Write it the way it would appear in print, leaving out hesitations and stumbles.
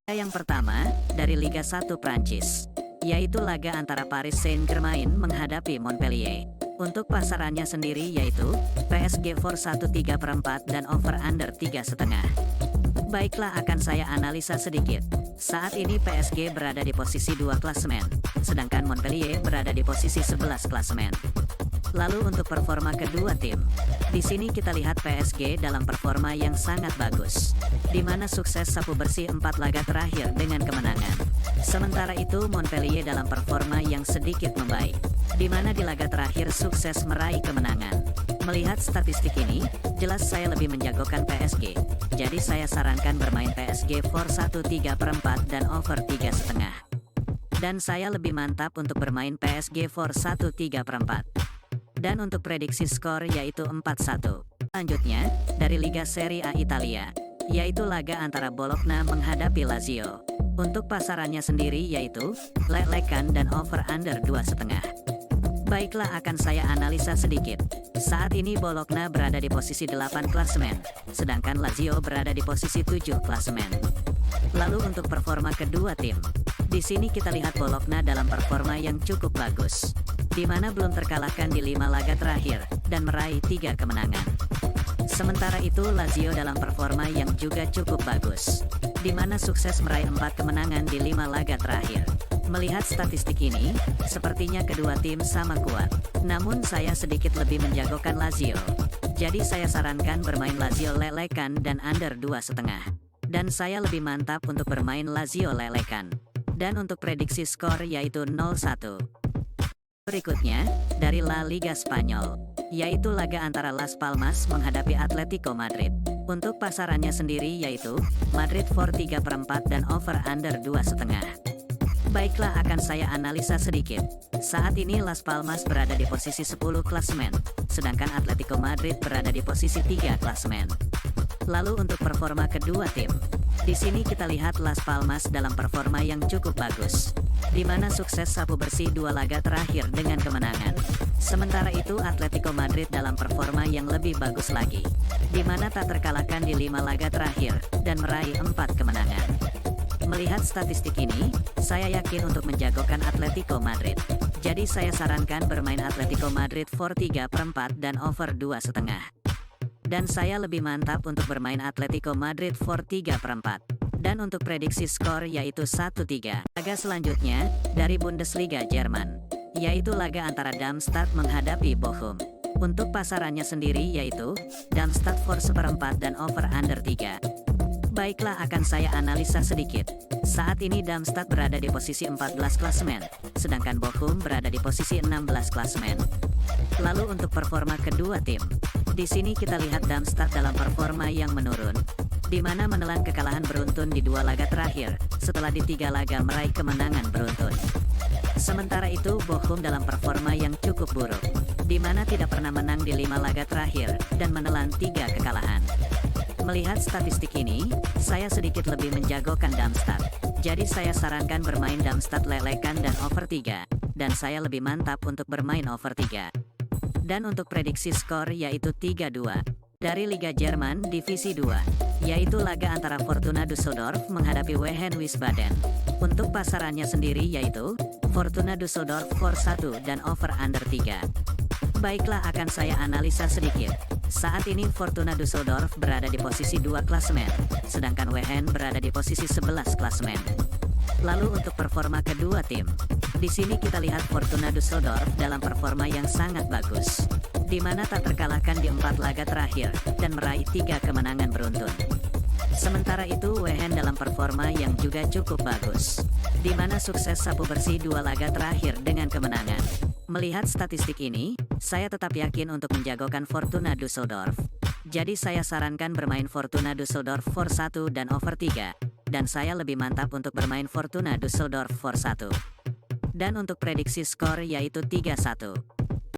Yang pertama, dari Liga 1 Prancis, yaitu laga antara Paris Saint-Germain menghadapi Montpellier. Untuk pasarannya sendiri yaitu PSG for 1,3/4 dan over under 3,5. Baiklah, akan saya analisa sedikit. Saat ini PSG berada di posisi 2 klasemen, sedangkan Montpellier berada di posisi 11 klasemen. Lalu untuk performa kedua tim, di sini kita lihat PSG dalam performa yang sangat bagus, di mana sukses sapu bersih 4 laga terakhir dengan kemenangan. Sementara itu Montpellier dalam performa yang sedikit membaik, di mana di laga terakhir sukses meraih kemenangan. Melihat statistik ini, jelas saya lebih menjagokan PSG. Jadi saya sarankan bermain PSG for 1,3/4 dan over 3,5. Dan saya lebih mantap untuk bermain PSG for 1,3/4. Dan untuk prediksi skor yaitu 4-1. Selanjutnya, dari Liga Serie A Italia, yaitu laga antara Bologna menghadapi Lazio. Untuk pasarannya sendiri yaitu lelekan dan over under 2,5. Baiklah, akan saya analisa sedikit. Saat ini Bologna berada di posisi 8 klasemen, sedangkan Lazio berada di posisi 7 klasemen. Lalu untuk performa kedua tim, di sini kita lihat Bologna dalam performa yang cukup bagus, di mana belum terkalahkan di 5 laga terakhir dan meraih 3 kemenangan. Sementara itu Lazio dalam performa yang juga cukup bagus, di mana sukses meraih 4 kemenangan di 5 laga terakhir. Melihat statistik ini, sepertinya kedua tim sama kuat. Namun saya sedikit lebih menjagokan Lazio. Jadi saya sarankan bermain Lazio lelekan dan under 2,5. Dan saya lebih mantap untuk bermain Lazio lelekan. Dan untuk prediksi skor yaitu 0-1. Berikutnya, dari La Liga Spanyol, yaitu laga antara Las Palmas menghadapi Atletico Madrid. Untuk pasarannya sendiri yaitu Madrid for 3/4 dan over under 2,5. Baiklah, akan saya analisa sedikit. Saat ini Las Palmas berada di posisi 10 klasemen, sedangkan Atletico Madrid berada di posisi 3 klasemen. Lalu untuk performa kedua tim, di sini kita lihat Las Palmas dalam performa yang cukup bagus, di mana sukses sapu bersih 2 laga terakhir dengan kemenangan. Sementara itu Atletico Madrid dalam performa yang lebih bagus lagi, di mana tak terkalahkan di 5 laga terakhir dan meraih 4 kemenangan. Melihat statistik ini, saya yakin untuk menjagokan Atletico Madrid. Jadi saya sarankan bermain Atletico Madrid for 3/4 dan over 2,5. Dan saya lebih mantap untuk bermain Atletico Madrid for 3/4. Dan untuk prediksi skor yaitu 1-3. Laga selanjutnya, dari Bundesliga Jerman, yaitu laga antara Darmstadt menghadapi Bochum. Untuk pasarannya sendiri yaitu Darmstadt for 1/4 dan over under 3. Baiklah, akan saya analisa sedikit. Saat ini Darmstadt berada di posisi 14 klasemen, sedangkan Bochum berada di posisi 16 klasemen. Lalu untuk performa kedua tim, di sini kita lihat Darmstadt dalam performa yang menurun, di mana menelan kekalahan beruntun di 2 laga terakhir, setelah di 3 laga meraih kemenangan beruntun. Sementara itu Bochum dalam performa yang cukup buruk, di mana tidak pernah menang di 5 laga terakhir, dan menelan 3 kekalahan. Melihat statistik ini, saya sedikit lebih menjagokan Darmstadt. Jadi saya sarankan bermain Darmstadt lelekan dan over 3. Dan saya lebih mantap untuk bermain over 3. Dan untuk prediksi skor yaitu 3-2. Dari Liga Jerman Divisi 2, yaitu laga antara Fortuna Düsseldorf menghadapi Wehen Wiesbaden. Untuk pasarannya sendiri yaitu Fortuna Düsseldorf for 1 dan over under 3. Baiklah, akan saya analisa sedikit. Saat ini Fortuna Düsseldorf berada di posisi 2 klasemen, sedangkan Wehen berada di posisi 11 klasemen. Lalu untuk performa kedua tim, di sini kita lihat Fortuna Düsseldorf dalam performa yang sangat bagus, di mana tak terkalahkan di 4 laga terakhir dan meraih 3 kemenangan beruntun. Sementara itu Wehen dalam performa yang juga cukup bagus, di mana sukses sapu bersih 2 laga terakhir dengan kemenangan. Melihat statistik ini, saya tetap yakin untuk menjagokan Fortuna Düsseldorf. Jadi saya sarankan bermain Fortuna Düsseldorf for 1 dan over 3. Dan saya lebih mantap untuk bermain Fortuna Düsseldorf for 1. Dan untuk prediksi skor yaitu 3-1.